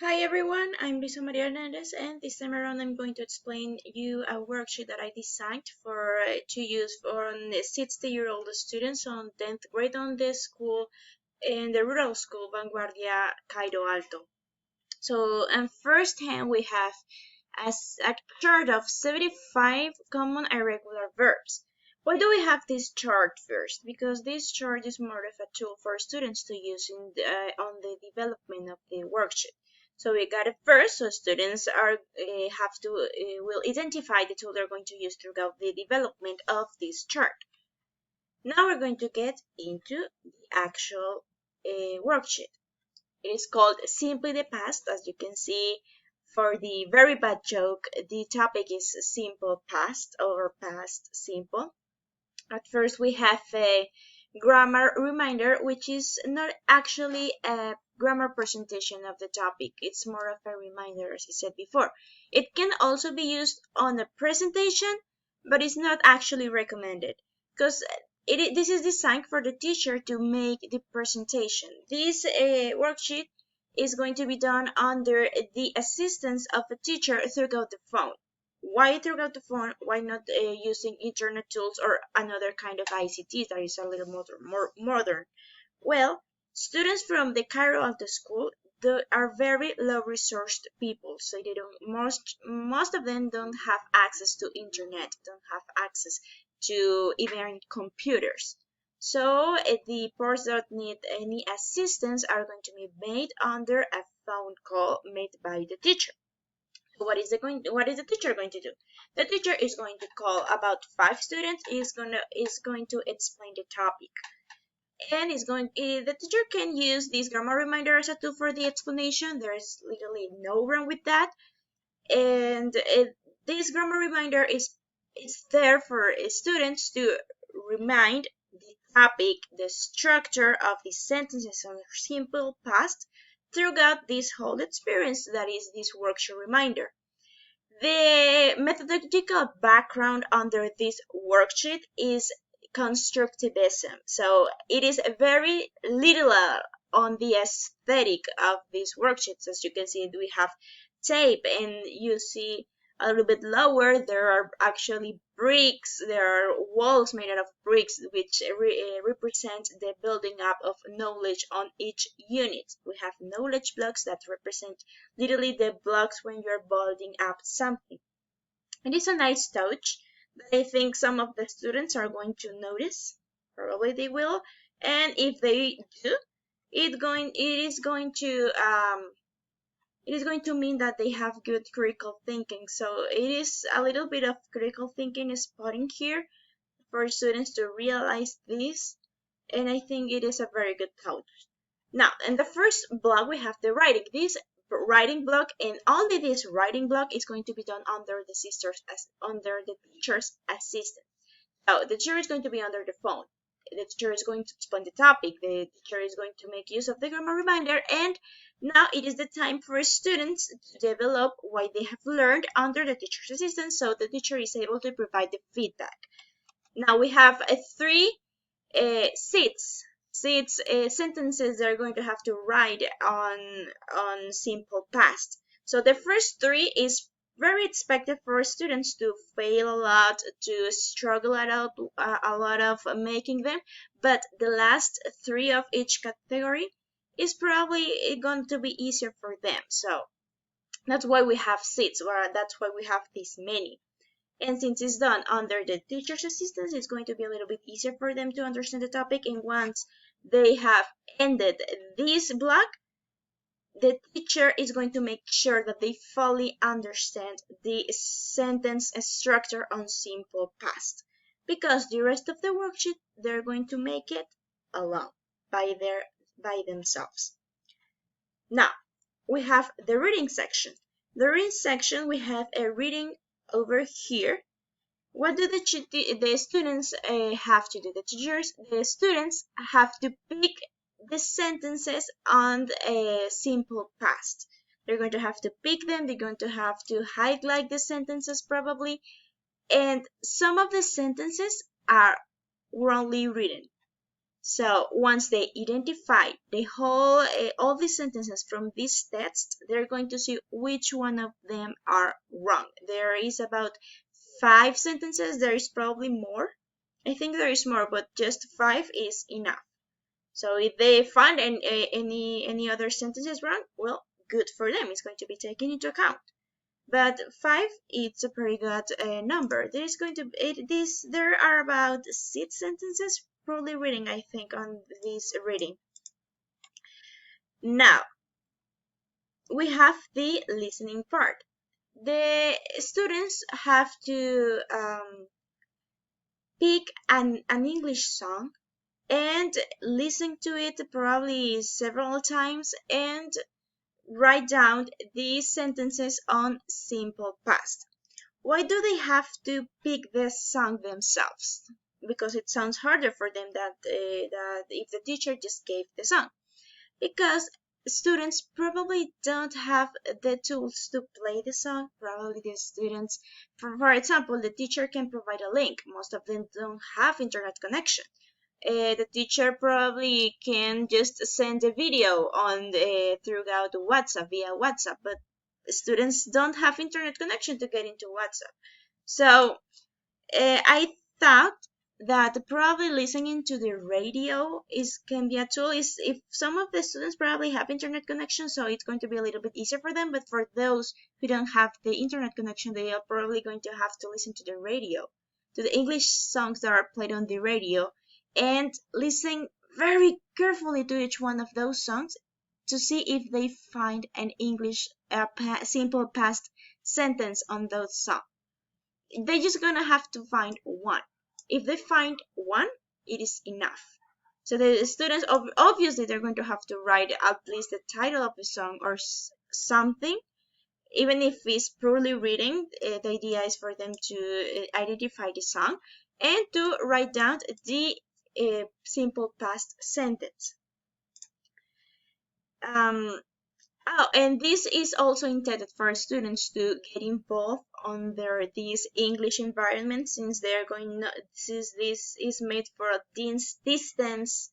Hi everyone, I'm Lisa Maria Hernandez, and this time around I'm going to explain you a worksheet that I designed for to use for 60-year-old students on 10th grade on the school in the rural school Vanguardia Cairo Alto. So, and first hand we have a chart of 75 common irregular verbs. Why do we have this chart first? Because this chart is more of a tool for students to use on the development of the worksheet. So we got it first, so students have to will identify the tool they're going to use throughout the development of this chart. Now we're going to get into the actual worksheet. It is called Simply the Past. As you can see, for the very bad joke, the topic is simple past or past simple. At first, we have a grammar reminder, which is not actually a grammar presentation of the topic. It's more of a reminder, as I said before. It can also be used on a presentation, but it's not actually recommended because this is designed for the teacher to make the presentation. This worksheet is going to be done under the assistance of a teacher throughout the phone. Why throughout the phone? Why not using internet tools or another kind of ICTs that is a little more modern? Well, students from the Cairo Alto School are very low resourced people, so they don't most of them don't have access to internet, don't have access to even computers. So the parts that need any assistance are going to be made under a phone call made by the teacher. What is the teacher going to do? The teacher is going to call about 5 students, is going to explain the topic, and the teacher can use this grammar reminder as a tool for the explanation. There's literally no wrong with that. And this grammar reminder is there for students to remind the topic, the structure of the sentences on simple past throughout this whole experience that is this worksheet reminder. The methodological background under this worksheet is constructivism. So it is very literal on the aesthetic of these worksheets. As you can see, we have tape, and you see a little bit lower there are actually bricks. There are walls made out of bricks which represent the building up of knowledge on each unit. We have knowledge blocks that represent literally the blocks when you're building up something. It is a nice touch that I think some of the students are going to notice. Probably they will, and if they do, it is going to mean that they have good critical thinking. So it is a little bit of critical thinking spotting here for students to realize this, and I think it is a very good touch. Now, in the first block, we have the writing. This writing block, and only this writing block, is going to be done under the teacher's assistance. So the teacher is going to be under the phone. The teacher is going to explain the topic. The teacher is going to make use of the grammar reminder, and now it is the time for students to develop what they have learned under the teacher's assistance, so the teacher is able to provide the feedback. Now we have three seats sentences they're going to have to write on simple past. So the first three is very expected for students to fail a lot, to struggle a lot of making them, but the last three of each category is probably going to be easier for them. So that's why we have seats, or that's why we have this many. And since it's done under the teacher's assistance, it's going to be a little bit easier for them to understand the topic. And once they have ended this block, the teacher is going to make sure that they fully understand the sentence structure on simple past. Because the rest of the worksheet, they're going to make it alone by themselves. Now, we have the reading section. The reading section, we have a reading over here. What do the students have to do? The students have to pick the sentences on a simple past. They're going to have to pick them. They're going to have to highlight the sentences probably. And some of the sentences are wrongly written. So once they identify the whole all these sentences from this text, they're going to see which one of them are wrong. There is about 5 sentences. There is probably more. I think there is more, but just 5 is enough. So if they find any other sentences wrong, well, good for them. It's going to be taken into account. But 5, it's a pretty good number. There is going to be this. There are about 6 sentences probably reading, I think, on this reading. Now we have the listening part. The students have to pick an English song and listen to it probably several times and write down these sentences on simple past. Why do they have to pick this song themselves? Because it sounds harder for them that if the teacher just gave the song. Because students probably don't have the tools to play the song. Probably the students, for example, the teacher can provide a link. Most of them don't have internet connection. The teacher probably can just send a video on throughout WhatsApp via WhatsApp, but students don't have internet connection to get into WhatsApp. So I thought that probably listening to the radio can be a tool. Is if some of the students probably have internet connection, so it's going to be a little bit easier for them. But for those who don't have the internet connection, they are probably going to have to listen to the radio, to the English songs that are played on the radio, and listen very carefully to each one of those songs to see if they find an English simple past sentence on those songs. They're just gonna have to find one. If they find one, it is enough. So the students, obviously, they're going to have to write at least the title of the song or something. Even if it's poorly reading, the idea is for them to identify the song and to write down the simple past sentence. Oh, and this is also intended for students to get involved on these English environment, since they're going since this is made for a distance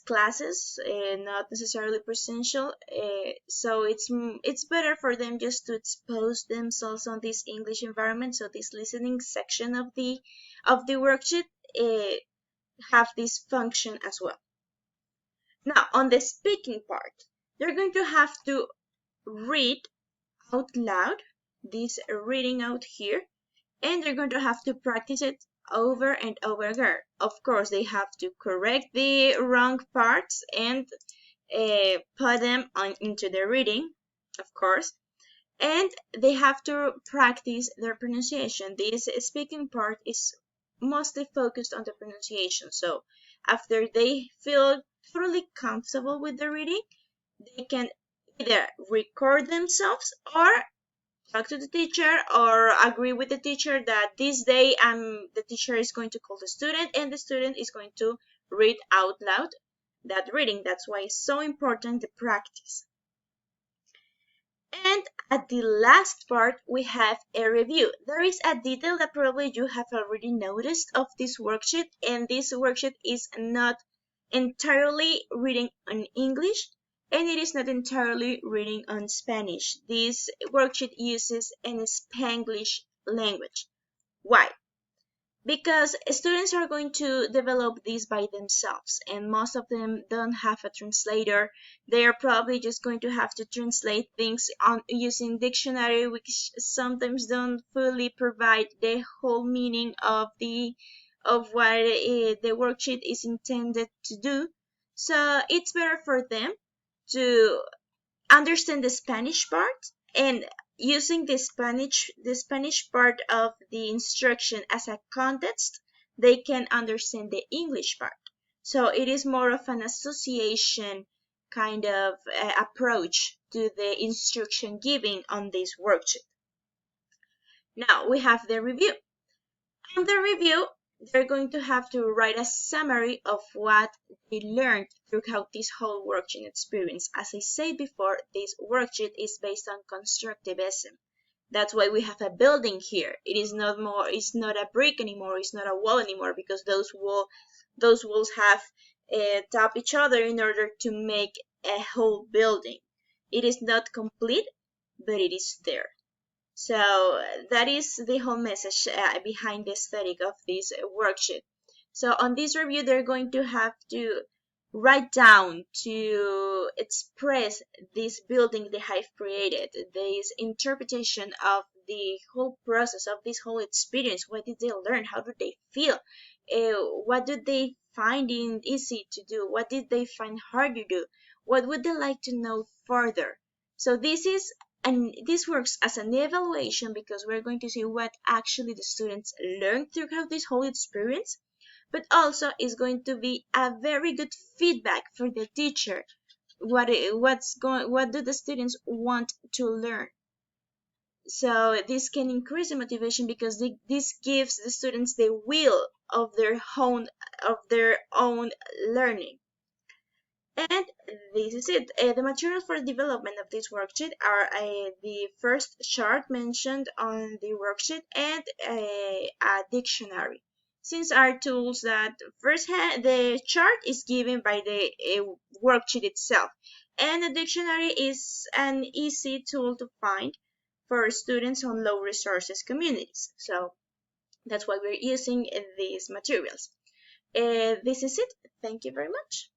classes, not necessarily presential. So it's better for them just to expose themselves on this English environment. So this listening section of the worksheet have this function as well. Now, on the speaking part, they're going to have to read out loud, this reading out here, and they're going to have to practice it over and over again. Of course, they have to correct the wrong parts and put them into the reading, of course, and they have to practice their pronunciation. This speaking part is mostly focused on the pronunciation. So after they feel totally comfortable with the reading, they can either record themselves or talk to the teacher or agree with the teacher that this day the teacher is going to call the student and the student is going to read out loud that reading. That's why it's so important the practice. And at the last part, we have a review. There is a detail that probably you have already noticed of this worksheet, and this worksheet is not entirely reading in English, and it is not entirely reading on Spanish. This worksheet uses an Spanglish language. Why? Because students are going to develop this by themselves, and most of them don't have a translator. They are probably just going to have to translate things using dictionary, which sometimes don't fully provide the whole meaning of what the worksheet is intended to do. So it's better for them to understand the Spanish part, and using the Spanish part of the instruction as a context, they can understand the English part. So it is more of an association kind of approach to the instruction giving on this worksheet. Now we have the review. On the review, they're going to have to write a summary of what they learned throughout this whole worksheet experience. As I said before, this worksheet is based on constructivism. That's why we have a building here. It's not a brick anymore, it's not a wall anymore, because those walls have tap each other in order to make a whole building. It is not complete, but it is there. So that is the whole message behind the aesthetic of this worksheet. So on this review, they're going to have to write down to express this building they have created, this interpretation of the whole process of this whole experience. What did they learn? How did they feel? What did they find easy to do? What did they find hard to do? What would they like to know further? So this works as an evaluation because we're going to see what actually the students learned throughout this whole experience, but also is going to be a very good feedback for the teacher. What do the students want to learn? So this can increase the motivation because this gives the students the will of their own learning. And this is it. The materials for the development of this worksheet are the first chart mentioned on the worksheet and a dictionary. Since our tools that the chart is given by the worksheet itself, and the dictionary is an easy tool to find for students on low resources communities. So that's why we're using these materials. This is it. Thank you very much.